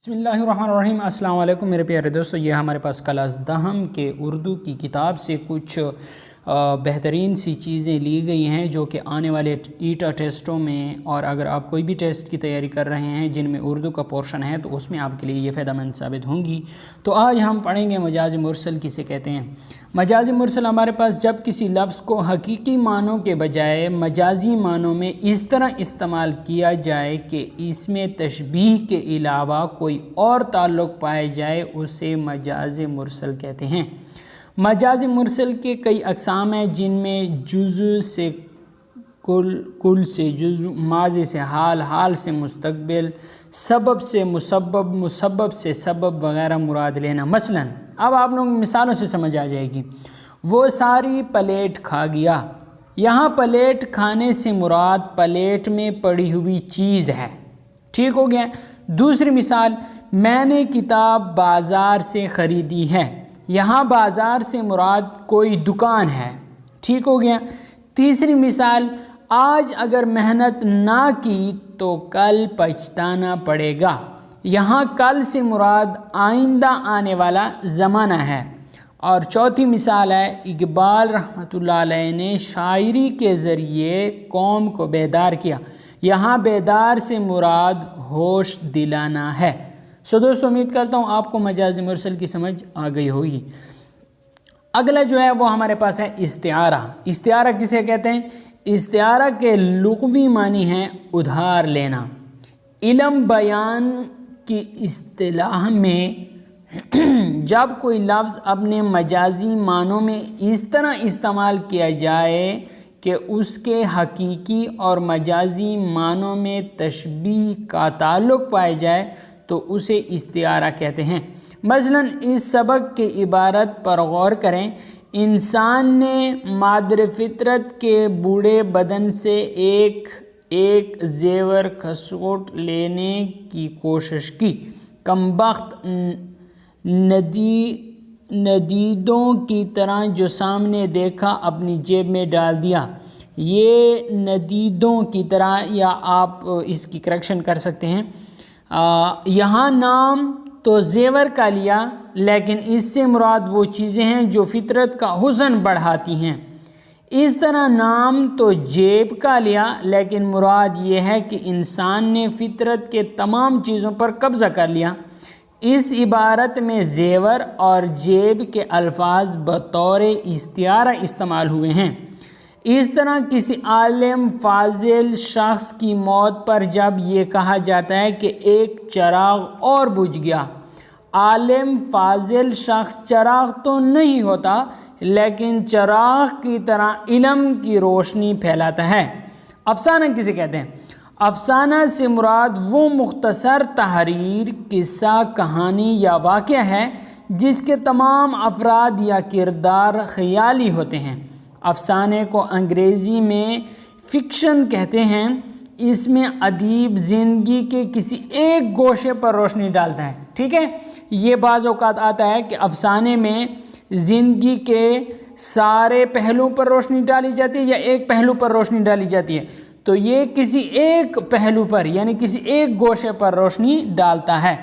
بسم اللہ الرحمن الرحیم۔ السلام علیکم میرے پیارے دوستو، یہ ہمارے پاس کلاس دہم کے اردو کی کتاب سے کچھ بہترین سی چیزیں لی گئی ہیں جو کہ آنے والے ایٹا ٹیسٹوں میں، اور اگر آپ کوئی بھی ٹیسٹ کی تیاری کر رہے ہیں جن میں اردو کا پورشن ہے تو اس میں آپ کے لیے یہ فائدہ مند ثابت ہوں گی۔ تو آج ہم پڑھیں گے مجاز مرسل کسے کہتے ہیں۔ مجاز مرسل ہمارے پاس جب کسی لفظ کو حقیقی معنوں کے بجائے مجازی معنوں میں اس طرح استعمال کیا جائے کہ اس میں تشبیہ کے علاوہ کوئی اور تعلق پائے جائے، اسے مجاز مرسل کہتے ہیں۔ مجاز مرسل کے کئی اقسام ہیں جن میں جزء سے کل سے جزء، ماضی سے حال، حال سے مستقبل، سبب سے مسبب، مسبب سے سبب وغیرہ مراد لینا۔ مثلا اب آپ لوگ مثالوں سے سمجھ آ جائے گی۔ وہ ساری پلیٹ کھا گیا، یہاں پلیٹ کھانے سے مراد پلیٹ میں پڑی ہوئی چیز ہے۔ ٹھیک ہو گیا۔ دوسری مثال، میں نے کتاب بازار سے خریدی ہے، یہاں بازار سے مراد کوئی دکان ہے۔ ٹھیک ہو گیا۔ تیسری مثال، آج اگر محنت نہ کی تو کل پچھتانا پڑے گا، یہاں کل سے مراد آئندہ آنے والا زمانہ ہے۔ اور چوتھی مثال ہے، اقبال رحمۃ اللہ علیہ نے شاعری کے ذریعے قوم کو بیدار کیا، یہاں بیدار سے مراد ہوش دلانا ہے۔ دوستو امید کرتا ہوں آپ کو مجاز مرسل کی سمجھ آ گئی ہوگی۔ اگلا جو ہے وہ ہمارے پاس ہے استعارہ۔ استعارہ کسے کہتے ہیں؟ استعارہ کے لغوی معنی ہیں ادھار لینا۔ علم بیان کی اصطلاح میں جب کوئی لفظ اپنے مجازی معنوں میں اس طرح استعمال کیا جائے کہ اس کے حقیقی اور مجازی معنوں میں تشبیہ کا تعلق پائے جائے تو اسے استعارہ کہتے ہیں۔ مثلا اس سبق کی عبارت پر غور کریں، انسان نے مادر فطرت کے بوڑھے بدن سے ایک زیور کھسوٹ لینے کی کوشش کی، کمبخت ندیدوں کی طرح جو سامنے دیکھا اپنی جیب میں ڈال دیا۔ یہ ندیدوں کی طرح، یا آپ اس کی کریکشن کر سکتے ہیں، یہاں نام تو زیور کا لیا لیکن اس سے مراد وہ چیزیں ہیں جو فطرت کا حسن بڑھاتی ہیں۔ اس طرح نام تو جیب کا لیا لیکن مراد یہ ہے کہ انسان نے فطرت کے تمام چیزوں پر قبضہ کر لیا۔ اس عبارت میں زیور اور جیب کے الفاظ بطور استعارہ استعمال ہوئے ہیں۔ اس طرح کسی عالم فاضل شخص کی موت پر جب یہ کہا جاتا ہے کہ ایک چراغ اور بجھ گیا، عالم فاضل شخص چراغ تو نہیں ہوتا لیکن چراغ کی طرح علم کی روشنی پھیلاتا ہے۔ افسانہ کسے کہتے ہیں؟ افسانہ سے مراد وہ مختصر تحریر، قصہ، کہانی یا واقعہ ہے جس کے تمام افراد یا کردار خیالی ہوتے ہیں۔ افسانے کو انگریزی میں فکشن کہتے ہیں۔ اس میں ادیب زندگی کے کسی ایک گوشے پر روشنی ڈالتا ہے۔ ٹھیک ہے، یہ بعض اوقات آتا ہے کہ افسانے میں زندگی کے سارے پہلوؤں پر روشنی ڈالی جاتی ہے یا ایک پہلو پر روشنی ڈالی جاتی ہے، تو یہ کسی ایک پہلو پر یعنی کسی ایک گوشے پر روشنی ڈالتا ہے۔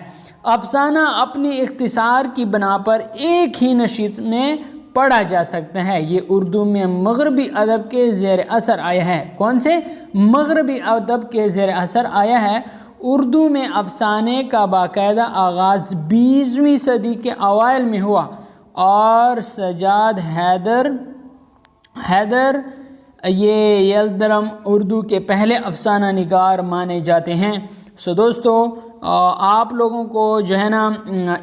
افسانہ اپنی اختصار کی بنا پر ایک ہی نشست میں پڑھا جا سکتا ہے۔ یہ اردو میں مغربی ادب کے زیر اثر آیا ہے۔ کون سے؟ مغربی ادب کے زیر اثر آیا ہے۔ اردو میں افسانے کا باقاعدہ آغاز 20ویں صدی کے اوائل میں ہوا اور سجاد حیدر یہ یلدرم اردو کے پہلے افسانہ نگار مانے جاتے ہیں۔ دوستو آپ لوگوں کو جو ہے نا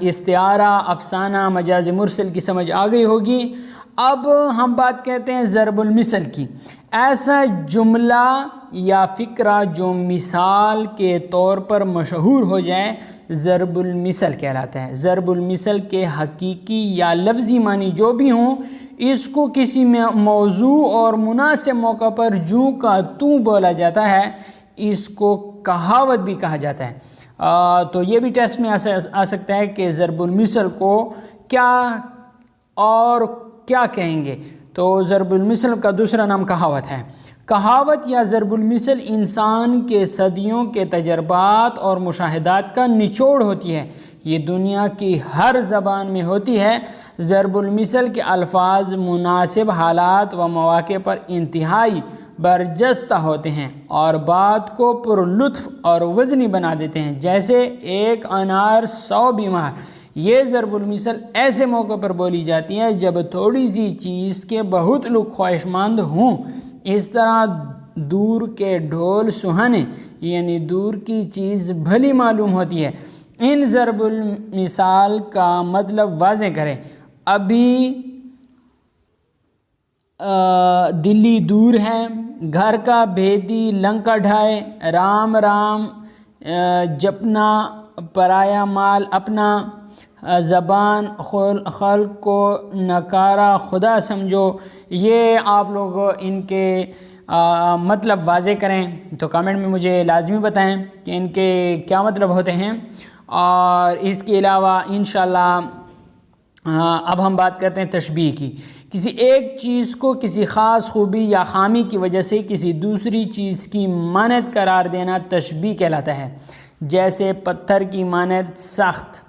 استعارہ، افسانہ، مجاز مرسل کی سمجھ آ گئی ہوگی۔ اب ہم بات کہتے ہیں ضرب المثل کی۔ ایسا جملہ یا فقرہ جو مثال کے طور پر مشہور ہو جائے ضرب المثل کہلاتا ہے۔ ضرب المثل کے حقیقی یا لفظی معنی جو بھی ہوں، اس کو کسی موضوع اور مناسب موقع پر جوں کا توں بولا جاتا ہے، اس کو کہاوت بھی کہا جاتا ہے۔ تو یہ بھی ٹیسٹ میں آ سکتا ہے کہ ضرب المثل کو کیا کہیں گے؟ تو ضرب المثل کا دوسرا نام کہاوت ہے۔ کہاوت یا ضرب المثل انسان کے صدیوں کے تجربات اور مشاہدات کا نچوڑ ہوتی ہے۔ یہ دنیا کی ہر زبان میں ہوتی ہے۔ ضرب المثل کے الفاظ مناسب حالات و مواقع پر انتہائی برجستہ ہوتے ہیں اور بات کو پر لطف اور وزنی بنا دیتے ہیں، جیسے ایک انار 100 بیمار۔ یہ ضرب المثل ایسے موقع پر بولی جاتی ہے جب تھوڑی سی چیز کے بہت لوگ خواہشمند ہوں۔ اس طرح دور کے ڈھول سہانے، یعنی دور کی چیز بھلی معلوم ہوتی ہے۔ ان ضرب المثال کا مطلب واضح کریں۔ ابھی دلی دور ہے، گھر کا بھیدی لنکا ڈھائے، رام رام جپنا پرایا مال اپنا، زبان خلق کو نکارا خدا سمجھو۔ یہ آپ لوگ ان کے مطلب واضح کریں، تو کامنٹ میں مجھے لازمی بتائیں کہ ان کے کیا مطلب ہوتے ہیں۔ اور اس کے علاوہ انشاءاللہ اب ہم بات کرتے ہیں تشبیہ کی۔ کسی ایک چیز کو کسی خاص خوبی یا خامی کی وجہ سے کسی دوسری چیز کی مانند قرار دینا تشبیہ کہلاتا ہے، جیسے پتھر کی مانند سخت،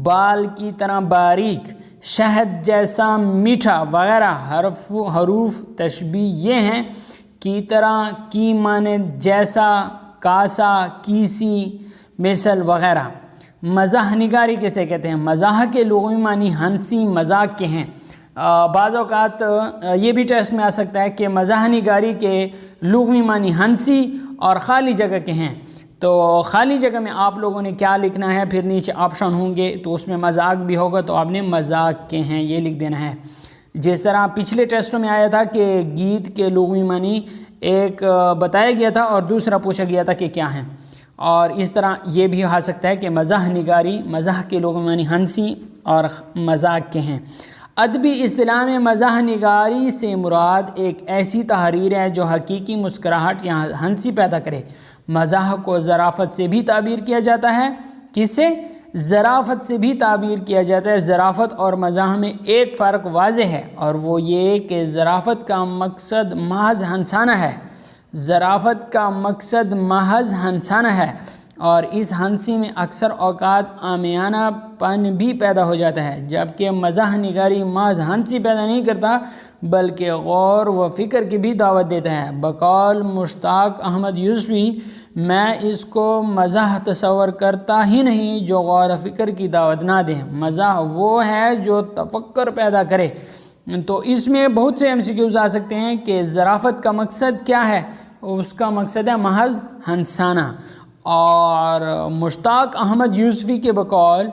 بال کی طرح باریک، شہد جیسا میٹھا وغیرہ۔ حروف تشبیہ یہ ہیں: کی طرح، کی مانند، جیسا، کاسا، کیسی، مثل وغیرہ۔ مزاح نگاری کیسے کہتے ہیں؟ مزاح کے لغوی معنی ہنسی مذاق کے ہیں۔ بعض اوقات یہ بھی ٹیسٹ میں آ سکتا ہے کہ مزاح نگاری کے لغوی معنی ہنسی اور خالی جگہ کے ہیں، تو خالی جگہ میں آپ لوگوں نے کیا لکھنا ہے، پھر نیچے آپشن ہوں گے تو اس میں مذاق بھی ہوگا تو آپ نے مذاق کے ہیں یہ لکھ دینا ہے۔ جس طرح پچھلے ٹیسٹوں میں آیا تھا کہ گیت کے لغوی معنی ایک بتایا گیا تھا اور دوسرا پوچھا گیا تھا کہ کیا ہیں، اور اس طرح یہ بھی آ سکتا ہے کہ مزاح نگاری، مزاح کے لغوی معنی ہنسی اور مذاق کے ہیں۔ ادبی اصطلاح میں مزاح نگاری سے مراد ایک ایسی تحریر ہے جو حقیقی مسکراہٹ یا ہنسی پیدا کرے۔ مزاح کو ظرافت سے بھی تعبیر کیا جاتا ہے۔ کس سے؟ ظرافت سے بھی تعبیر کیا جاتا ہے۔ ظرافت اور مزاح میں ایک فرق واضح ہے اور وہ یہ کہ ظرافت کا مقصد محض ہنسانا ہے۔ ظرافت کا مقصد محض ہنسانا ہے اور اس ہنسی میں اکثر اوقات عامیانہ پن بھی پیدا ہو جاتا ہے، جبکہ مزاح نگاری محض ہنسی پیدا نہیں کرتا بلکہ غور و فکر کی بھی دعوت دیتا ہے۔ بقول مشتاق احمد یوسفی، میں اس کو مزاح تصور کرتا ہی نہیں جو غور و فکر کی دعوت نہ دے۔ مزاح وہ ہے جو تفکر پیدا کرے۔ تو اس میں بہت سے MCQs آ سکتے ہیں کہ ظرافت کا مقصد کیا ہے؟ اس کا مقصد ہے محض ہنسانا۔ اور مشتاق احمد یوسفی کے بقول،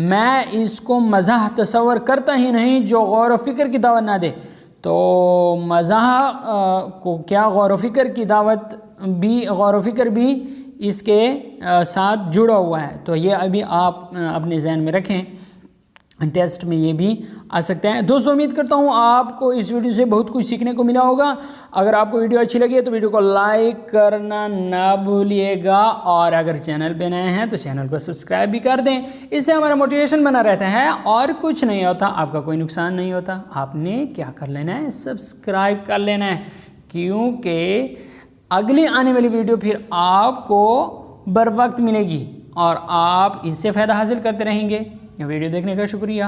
میں اس کو مزاح تصور کرتا ہی نہیں جو غور و فکر کی دعوت نہ دے۔ تو مزاح کو کیا غور و فکر کی دعوت بھی، غور و فکر بھی اس کے ساتھ جڑا ہوا ہے، تو یہ ابھی آپ اپنے ذہن میں رکھیں، ٹیسٹ میں یہ بھی آ سکتا ہے۔ دوستو امید کرتا ہوں آپ کو اس ویڈیو سے بہت کچھ سیکھنے کو ملا ہوگا۔ اگر آپ کو ویڈیو اچھی لگی ہے تو ویڈیو کو لائک کرنا نہ بھولیے گا، اور اگر چینل پہ نئے ہیں تو چینل کو سبسکرائب بھی کر دیں، اس سے ہمارا موٹیویشن بنا رہتا ہے اور کچھ نہیں ہوتا، آپ کا کوئی نقصان نہیں ہوتا۔ آپ نے کیا کر لینا ہے؟ سبسکرائب کر لینا ہے، کیونکہ اگلی آنے والی ویڈیو پھر آپ کو بر وقت ملے گی اور آپ اس سے فائدہ حاصل کرتے رہیں گے۔ ویڈیو دیکھنے کا شکریہ۔